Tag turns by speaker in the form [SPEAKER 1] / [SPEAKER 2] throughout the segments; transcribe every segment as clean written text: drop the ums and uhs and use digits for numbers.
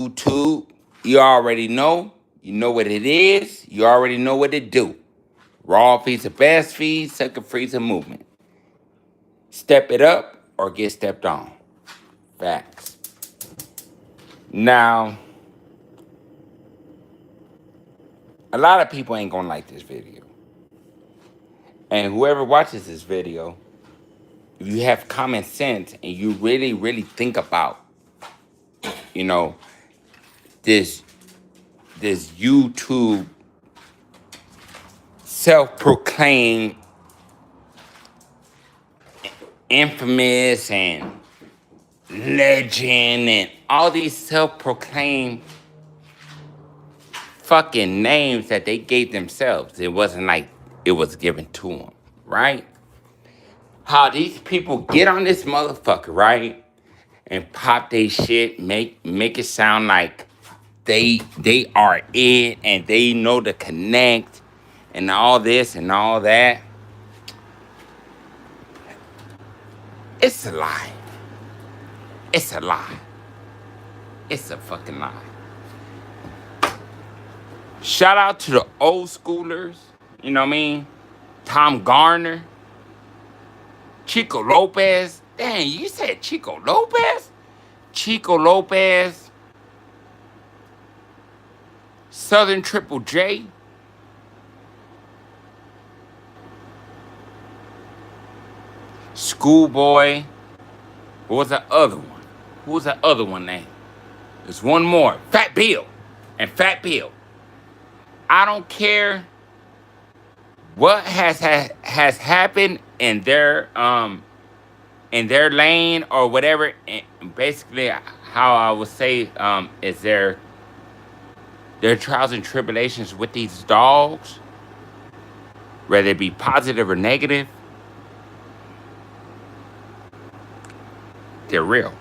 [SPEAKER 1] YouTube, you already know. You know what it is. You already know what it do. Raw feeds the best feed, sucker freeze a movement. Step it up or get stepped on. Facts. Now, a lot of people ain't gonna like this video. And whoever watches this video, if you have common sense and you really, really think about, you know, this YouTube self-proclaimed infamous and legend and all these self-proclaimed fucking names that they gave themselves. It wasn't like it was given to them, right? How these people get on this motherfucker, right? And pop they shit, make it sound like they are it and they know to connect and all this and all that. It's a lie. It's a lie. It's a fucking lie. Shout out to the old schoolers, you know what I mean? Tom Garner, Chico Lopez. Dang, you said Chico Lopez? Chico Lopez, Southern Triple J, Schoolboy. What was the other one? Who was the other one name? There's one more. Fat Bill. And Fat Bill. I don't care what has happened in their lane or whatever. Basically, how I would say is their trials and tribulations with these dogs, whether it be positive or negative, they're real.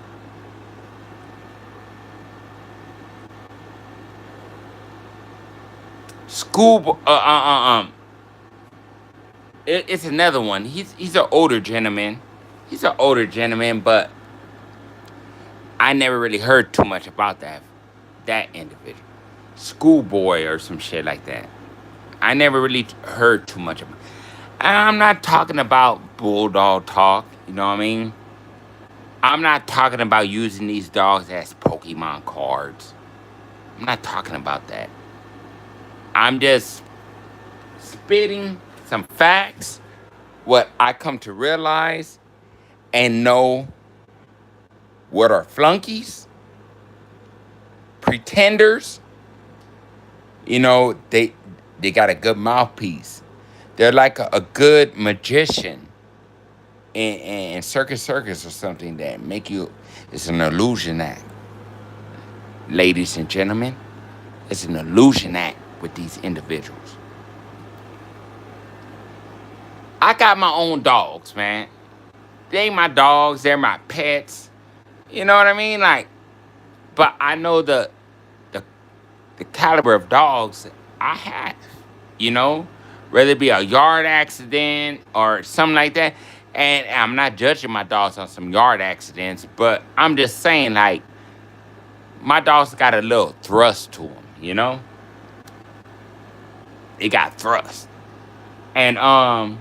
[SPEAKER 1] It's another one. He's an older gentleman. He's an older gentleman, but I never really heard too much about that individual. Schoolboy or some shit like that. I never really heard too much about. I'm not talking about bulldog talk. You know what I mean? I'm not talking about using these dogs as Pokemon cards. I'm not talking about that. I'm just spitting some facts, what I come to realize and know what are flunkies, pretenders. You know, they got a good mouthpiece. They're like a good magician in Circus or something that make you. It's an illusion act, ladies and gentlemen. It's an illusion act with these individuals. I got my own dogs, man. They ain't my dogs. They're my pets. You know what I mean? Like, but I know the caliber of dogs I have. You know, whether it be a yard accident or something like that. And I'm not judging my dogs on some yard accidents, but I'm just saying, like, my dogs got a little thrust to them, you know? They got thrust. And, all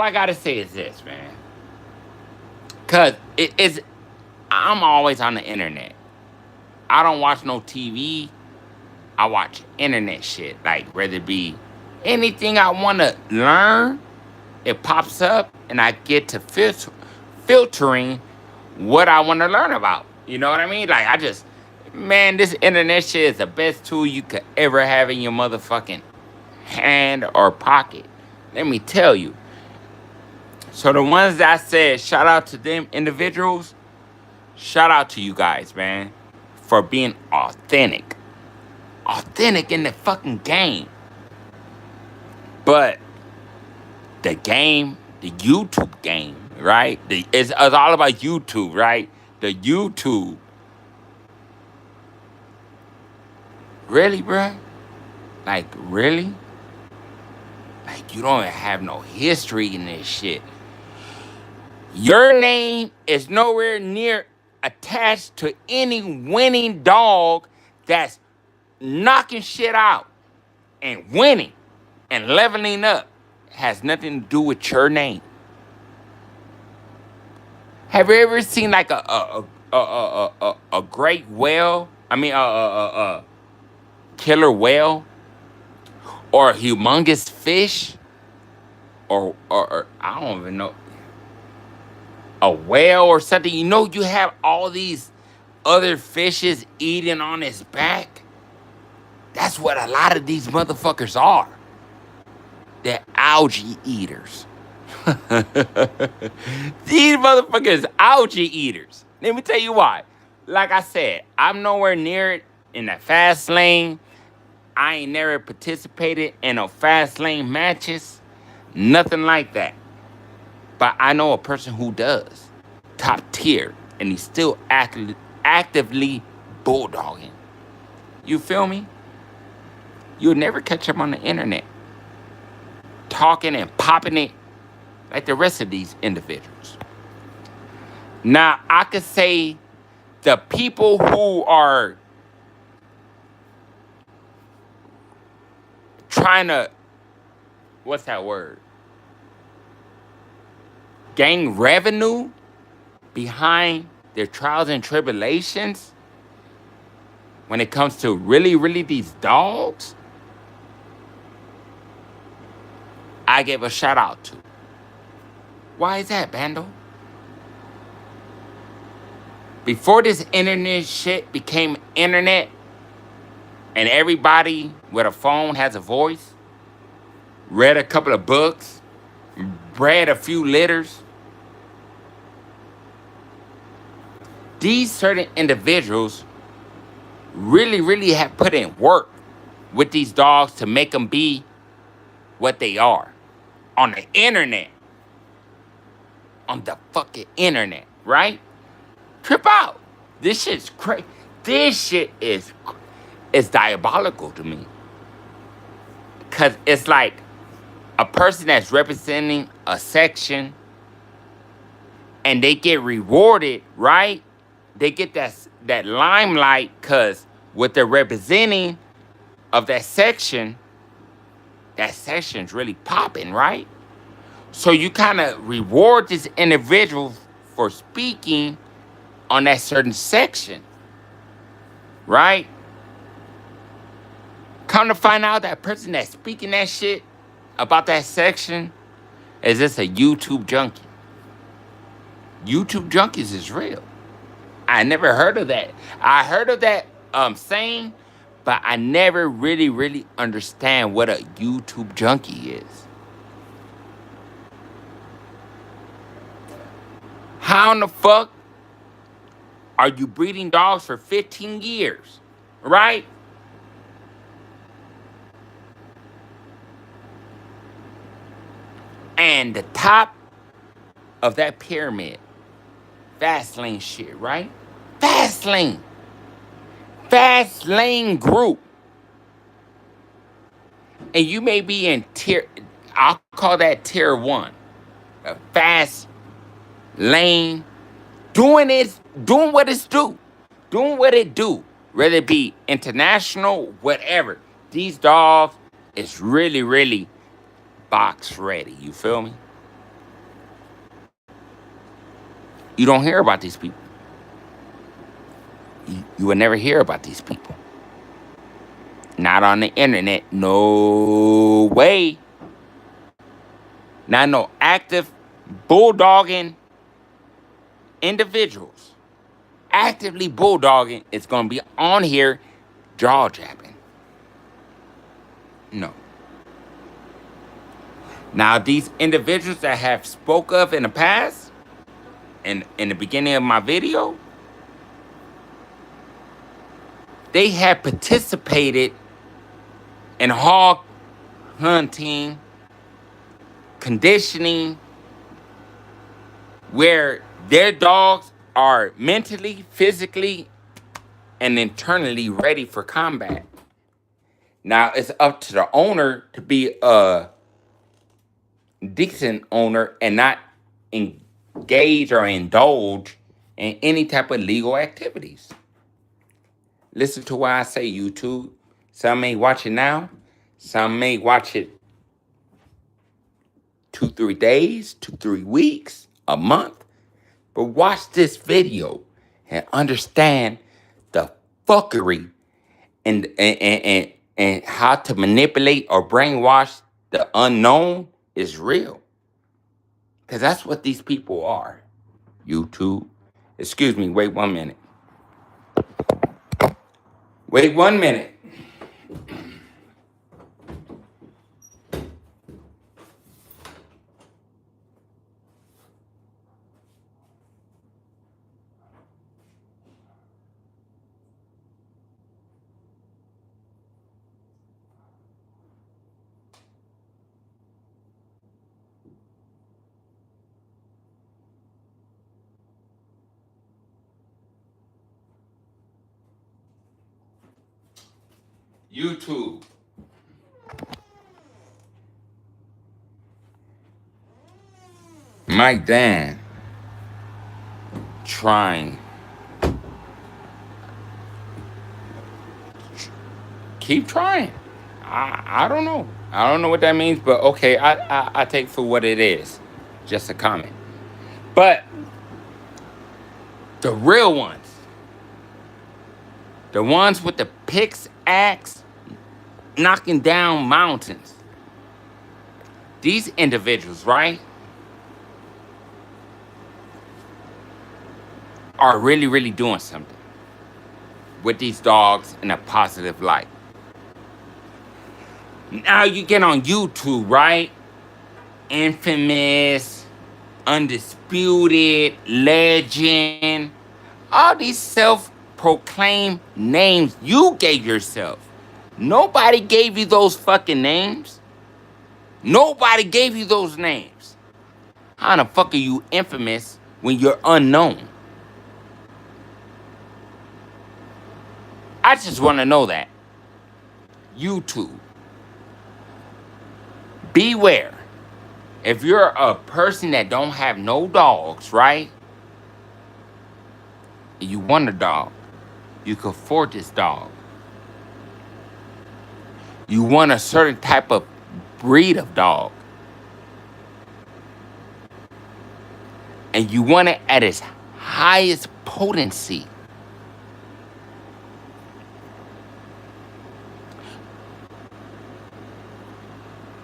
[SPEAKER 1] I gotta say is this, man. Cause I'm always on the internet. I don't watch no TV. I watch internet shit. Like, whether it be anything I wanna learn, it pops up and I get to filtering what I wanna learn about. You know what I mean? Like, man, this internet shit is the best tool you could ever have in your motherfucking hand or pocket. Let me tell you. So the ones that said, shout out to them individuals, shout out to you guys, man, for being authentic. Authentic in the fucking game. But the game, the YouTube game, right? It's all about YouTube, right? The YouTube. Really, bruh? Like, really? Like, you don't have no history in this shit. Your name is nowhere near attached to any winning dog that's knocking shit out and winning and leveling up. Has nothing to do with your name. Have you ever seen like a great whale? I mean, a killer whale or a humongous fish or I don't even know, a whale or something. You know, you have all these other fishes eating on its back. That's what a lot of these motherfuckers are. They're algae eaters. These motherfuckers algae eaters. Let me tell you why. Like I said, I'm nowhere near it in the fast lane. I ain't never participated in no fast lane matches. Nothing like that. But I know a person who does. Top tier. And he's still actively bulldogging. You feel me? You'll never catch him on the internet talking and popping it like the rest of these individuals. Now, I could say the people who are trying to, what's that word? Gain revenue behind their trials and tribulations when it comes to really these dogs, I give a shout out to. Why is that, Bando? Before this internet shit became internet and everybody with a phone has a voice, read a couple of books, bred a few litters, these certain individuals really have put in work with these dogs to make them be what they are on the internet. On the fucking internet, right? Trip out. This shit's crazy. This shit is diabolical to me. Because it's like a person that's representing a section and they get rewarded, right? They get that limelight because what they're representing of that section's really popping, right? So you kind of reward this individual for speaking on that certain section, right? Come to find out that person that's speaking that shit about that section is just a YouTube junkie. YouTube junkies is real. I never heard of that. I heard of that saying, but I never really understand what a YouTube junkie is. How in the fuck are you breeding dogs for 15 years, right? And the top of that pyramid, fast lane shit, right? Fast lane group. And you may be in I'll call that tier 1. A fast lane doing what it's doing what it do, whether it be international, whatever. These dogs is really box ready. You feel me? You don't hear about these people. You will never hear about these people. Not on the internet. No way. Not no active bulldogging individuals. Actively bulldogging is going to be on here jaw jabbing. No. Now, these individuals that have spoke of in the past, in the beginning of my video, they have participated in hog hunting, conditioning, where their dogs are mentally, physically, and internally ready for combat. Now, it's up to the owner to be a decent owner and not engage or indulge in any type of legal activities. Listen to why I say YouTube. Some may watch it now. Some may watch it 2, 3 days, 2, 3 weeks, a month. But watch this video and understand the fuckery and how to manipulate or brainwash the unknown is real. Because that's what these people are. YouTube. Excuse me, wait 1 minute. Wait 1 minute. YouTube. Mike Dan trying. Keep trying. I don't know. I don't know what that means, but okay, I take for what it is. Just a comment. But the real ones, the ones with the pickaxe knocking down mountains, these individuals, right, are really, really doing something with these dogs in a positive light. Now you get on YouTube, right? Infamous, undisputed, legend, all these self-proclaimed names you gave yourself. Nobody gave you those fucking names. Nobody gave you those names. How the fuck are you infamous when you're unknown? I just want to know that. YouTube. Beware. If you're a person that don't have no dogs, right? You want a dog. You can afford this dog. You want a certain type of breed of dog. And you want it at its highest potency.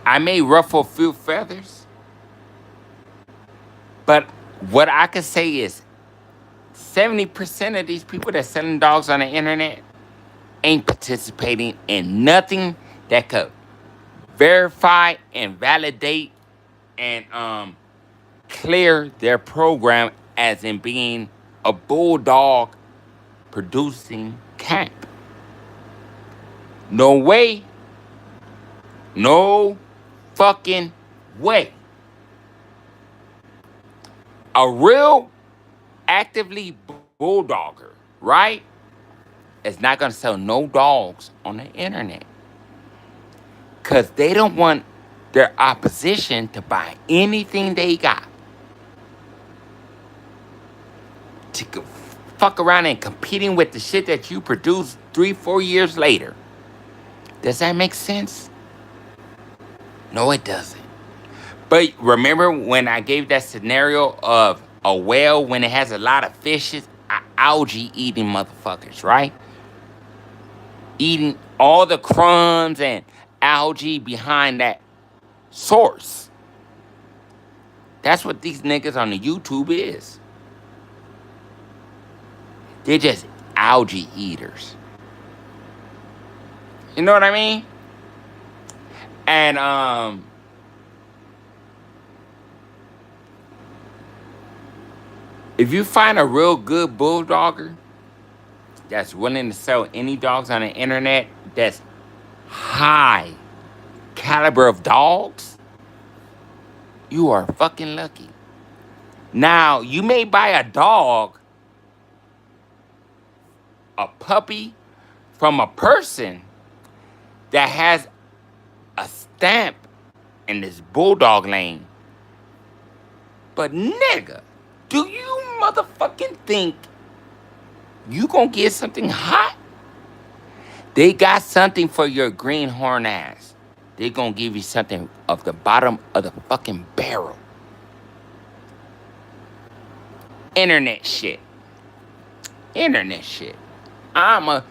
[SPEAKER 1] I may ruffle a few feathers, but what I can say is 70% of these people that selling dogs on the internet ain't participating in nothing that could verify and validate and clear their program as in being a bulldog producing camp. No way. No fucking way. A real actively bulldogger, right, is not going to sell no dogs on the internet. Because they don't want their opposition to buy anything they got. To fuck around and competing with the shit that you produced 3-4 years later. Does that make sense? No, it doesn't. But remember when I gave that scenario of a whale when it has a lot of fishes, algae eating motherfuckers, right? Eating all the crumbs and algae behind that source. That's what these niggas on the YouTube is. They're just algae eaters. You know what I mean? And if you find a real good bulldogger that's willing to sell any dogs on the internet that's high caliber of dogs, you are fucking lucky. Now, you may buy a dog, a puppy, from a person that has a stamp in this bulldog lane. But nigga, Do you motherfucking think you gonna get something hot? They got something for your greenhorn ass. They gonna give you something of the bottom of the fucking barrel. Internet shit. Internet shit. I'ma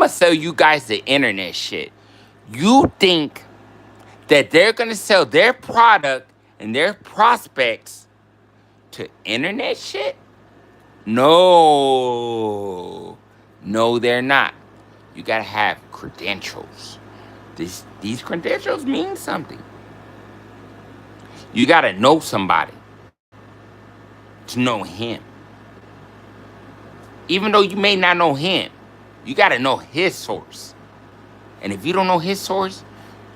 [SPEAKER 1] sell you guys the internet shit. You think that they're gonna sell their product and their prospects to internet shit? No. No, they're not. You gotta have credentials. These credentials mean something. You gotta know somebody to know him. Even though you may not know him, you gotta know his source. And if you don't know his source,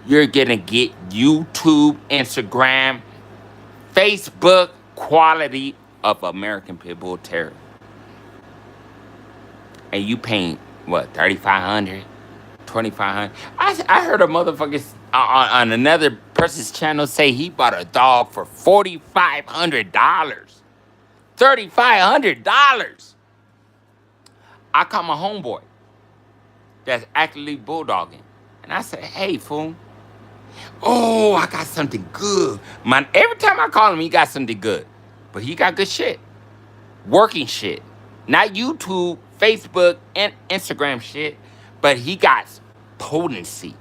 [SPEAKER 1] you're gonna get YouTube, Instagram, Facebook quality of American Pit Bull Terrier. And you paying what, 3,500, 2,500? I heard a motherfucker on another person's channel say he bought a dog for $4,500, $3,500. I call my homeboy that's actually bulldogging, and I said, "Hey, fool, oh, I got something good." Man, every time I call him, he got something good, but he got good shit, working shit, not YouTube, Facebook, and Instagram shit, but he got potency.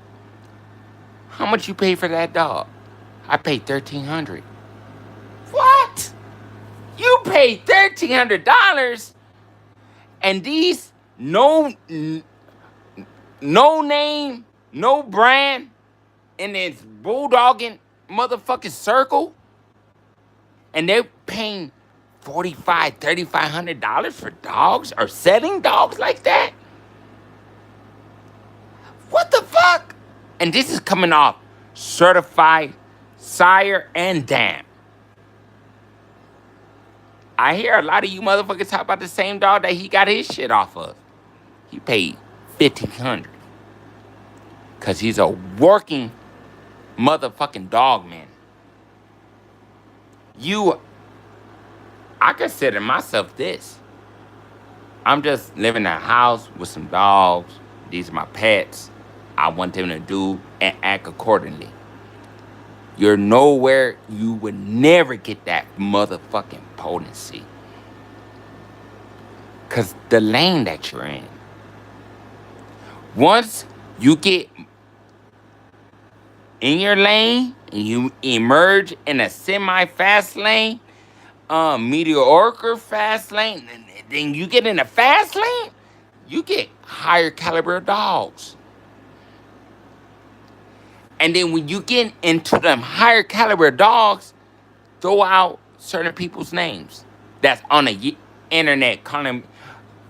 [SPEAKER 1] How much you pay for that dog? I paid $1,300. What? You paid $1,300, and these no name, no brand in this bulldogging motherfucking circle, and they're paying $3,500 for dogs or selling dogs like that? What the fuck? And this is coming off certified sire and dam. I hear a lot of you motherfuckers talk about the same dog that he got his shit off of. He paid $1,500 because he's a working motherfucking dog man. I consider myself this. I'm just living in a house with some dogs. These are my pets. I want them to do and act accordingly. You're nowhere, you would never get that motherfucking potency. Because the lane that you're in. Once you get in your lane and you emerge in a semi-fast lane, mediocre fast lane, and then you get in a fast lane, you get higher caliber dogs. And then when you get into them higher caliber dogs, throw out certain people's names that's on the internet calling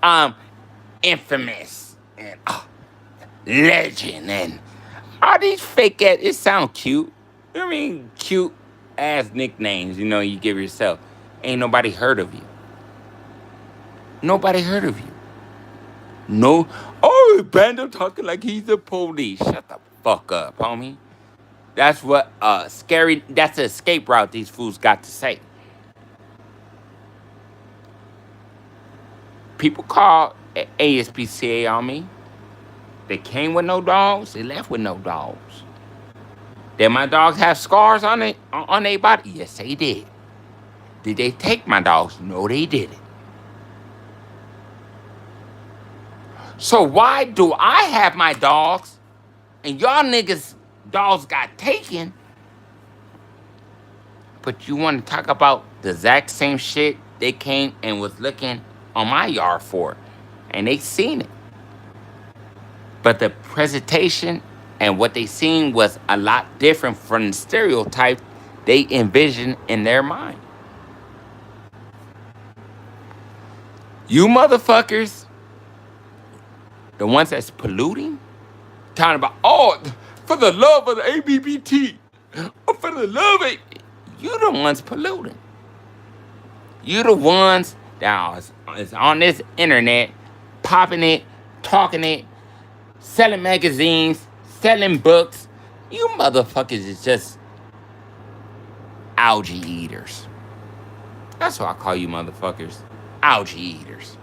[SPEAKER 1] them infamous and legend and all these fake ass. It sound cute. I mean, cute ass nicknames. You give yourself. Ain't nobody heard of you. Nobody heard of you. No. Oh, Bando talking like he's the police. Shut the fuck up, homie. That's what scary. That's the escape route these fools got to say. People call ASPCA on me. They came with no dogs. They left with no dogs. Did my dogs have scars on their body? Yes, they did. Did they take my dogs? No, they didn't. So why do I have my dogs and y'all niggas dogs got taken, but you want to talk about the exact same shit they came and was looking on my yard for, and they seen it. But the presentation and what they seen was a lot different from the stereotype they envisioned in their mind. You motherfuckers, the ones that's polluting, talking about, oh, for the love of the ABBT, for the love of it, you the ones polluting. You the ones that is on this internet, popping it, talking it, selling magazines, selling books. You motherfuckers is just algae eaters. That's why I call you motherfuckers algae eaters.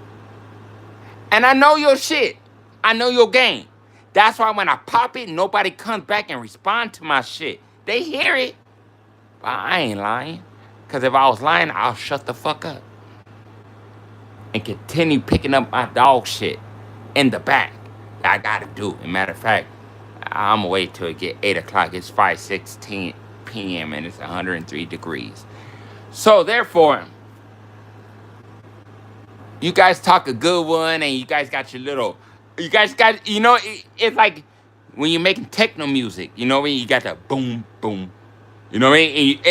[SPEAKER 1] And I know your shit. I know your game. That's why when I pop it, nobody comes back and respond to my shit. They hear it, but I ain't lying. Because if I was lying, I'll shut the fuck up and continue picking up my dog shit in the back. I gotta do. As a matter of fact, I'm gonna wait till it get 8 o'clock. It's 5:16 p.m. and it's 103 degrees. So therefore, you guys talk a good one, and you guys got your little, you guys got, it's like when you're making techno music, when you got the boom, boom, you know what I mean? And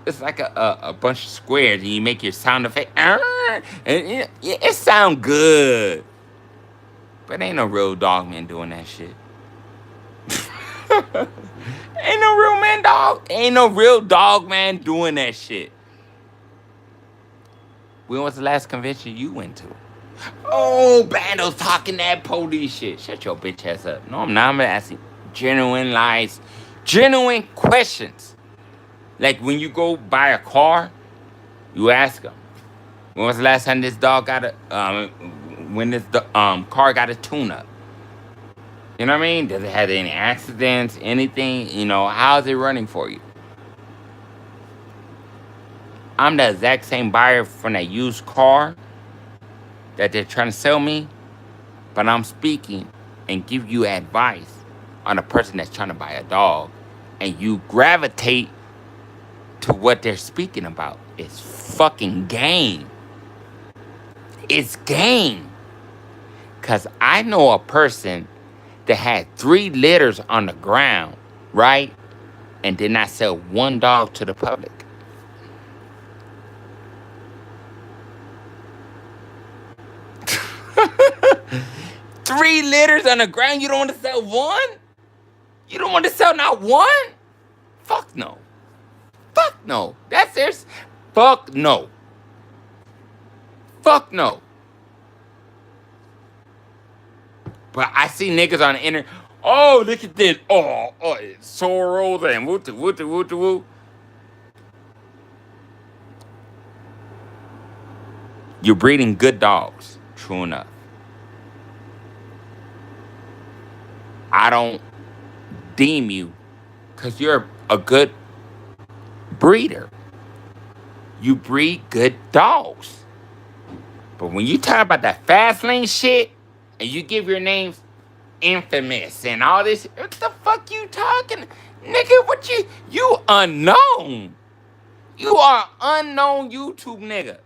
[SPEAKER 1] it's like a bunch of squares, and you make your sound effect, and it sound good, but ain't no real dog man doing that shit. Ain't no real dog man doing that shit. When was the last convention you went to? Oh, Bando's talking that police shit. Shut your bitch ass up. No, I'm not. I'm asking genuine questions. Like when you go buy a car, you ask them, when was the last time this dog got when this car got a tune-up? You know what I mean? Does it have any accidents, anything? How's it running for you? I'm the exact same buyer from that used car that they're trying to sell me, but I'm speaking and give you advice on a person that's trying to buy a dog, and you gravitate to what they're speaking about. It's fucking game. It's game. Because I know a person that had 3 litters on the ground, right? And did not sell one dog to the public. Three litters on the ground, you don't want to sell one? You don't want to sell not one? Fuck no. Fuck no. That's there's. Fuck no. Fuck no. But I see niggas on the internet. Oh, look at this. Oh, sorrels and woo. You're breeding good dogs. True enough. I don't deem you because you're a good breeder. You breed good dogs. But when you talk about that fast lane shit and you give your names infamous and all this, what the fuck you talking? Nigga, you unknown. You are unknown YouTube nigga.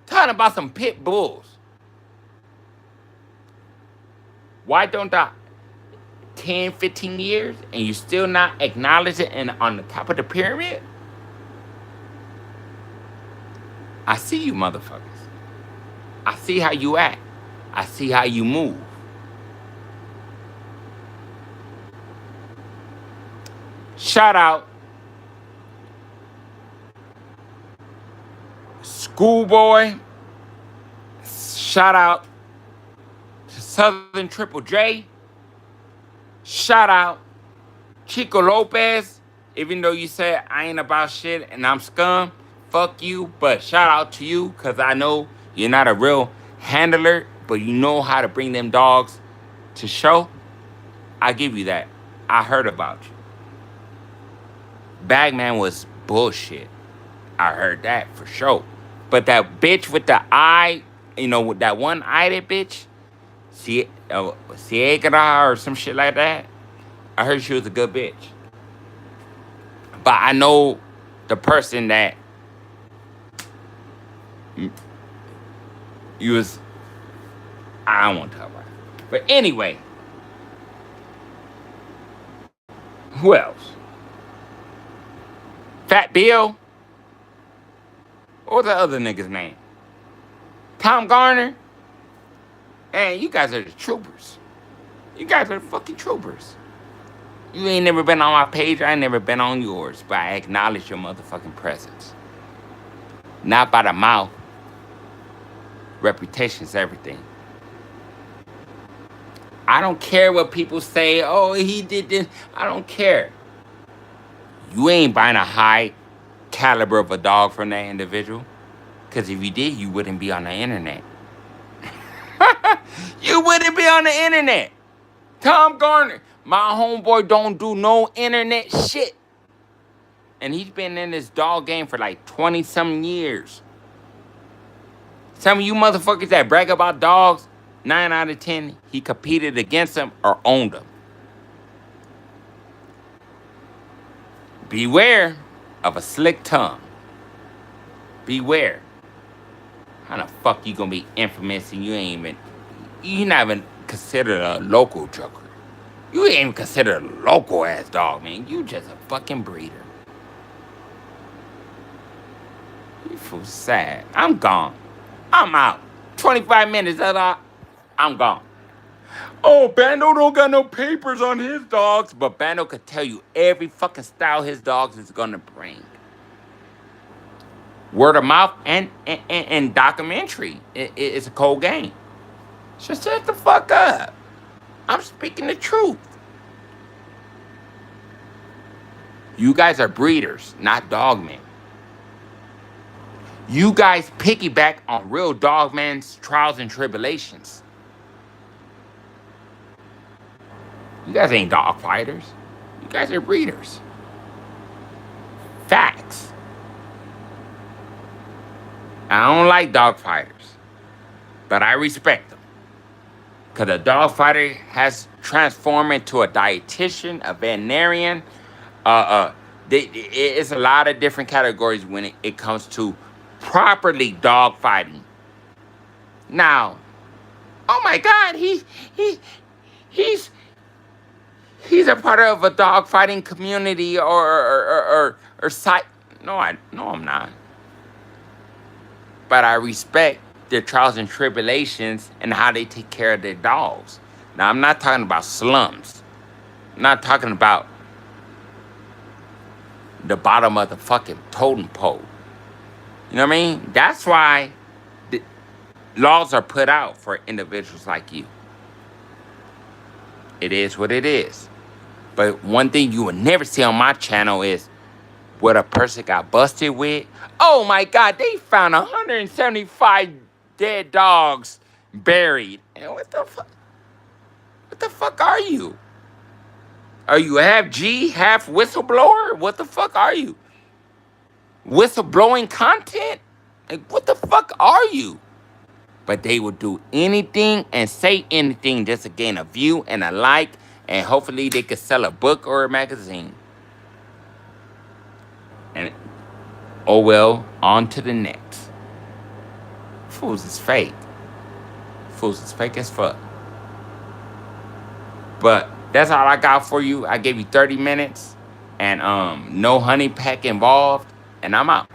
[SPEAKER 1] Talking about some pit bulls. Why don't I 10, 15 years and you still not acknowledge it and on the top of the pyramid? I see you motherfuckers. I see how you act. I see how you move. Shout out Schoolboy. Shout out to Southern Triple J. Shout out Chico Lopez. Even though you said I ain't about shit and I'm scum, fuck you. But shout out to you because I know you're not a real handler, but you know how to bring them dogs to show. I give you that. I heard about you. Bagman was bullshit. I heard that for sure. But that bitch with the eye, with that one-eyed bitch, Siegra or some shit like that, I heard she was a good bitch. But I know the person that you was, I don't want to talk about it. But anyway, who else? Fat Bill? What was the other nigga's name? Tom Garner? Man, you guys are the troopers. You guys are the fucking troopers. You ain't never been on my page. I ain't never been on yours. But I acknowledge your motherfucking presence. Not by the mouth. Reputation's everything. I don't care what people say. Oh, he did this. I don't care. You ain't buying a high caliber of a dog from that individual. Because if you did, you wouldn't be on the internet. You wouldn't be on the internet. Tom Garner, my homeboy, don't do no internet shit. And he's been in this dog game for like 20-something years. Some of you motherfuckers that brag about dogs, 9 out of 10, he competed against them or owned them. Beware of a slick tongue. Beware. How the fuck you gonna be infamous and you not even considered a local joker? You ain't even considered a local ass dog, man. You just a fucking breeder. You feel sad. I'm gone. I'm out. 25 minutes, I'm gone. Oh, Bando don't got no papers on his dogs. But Bando could tell you every fucking style his dogs is gonna bring. Word of mouth and documentary. It's a cold game. Just shut the fuck up. I'm speaking the truth. You guys are breeders, not dogmen. You guys piggyback on real dogmen's trials and tribulations. You guys ain't dog fighters. You guys are breeders. Facts. I don't like dog fighters, but I respect them. Because a dog fighter has transformed into a dietitian, a veterinarian. It's a lot of different categories when it comes to properly dog fighting. Now, oh my God, he's a part of a dog fighting community or site. No, I'm not. But I respect their trials and tribulations and how they take care of their dogs. Now, I'm not talking about slums. I'm not talking about the bottom of the fucking totem pole. You know what I mean? That's why the laws are put out for individuals like you. It is what it is. But one thing you will never see on my channel is what a person got busted with. Oh my God, they found 175 dead dogs buried. And what the fuck? What the fuck are you? Are you half G, half whistleblower? What the fuck are you? Whistleblowing content? Like, what the fuck are you? But they will do anything and say anything just to gain a view and a like, and hopefully they could sell a book or a magazine. And oh well, on to the next. Fools is fake. Fools is fake as fuck. But that's all I got for you. I gave you 30 minutes and no honey pack involved, and I'm out.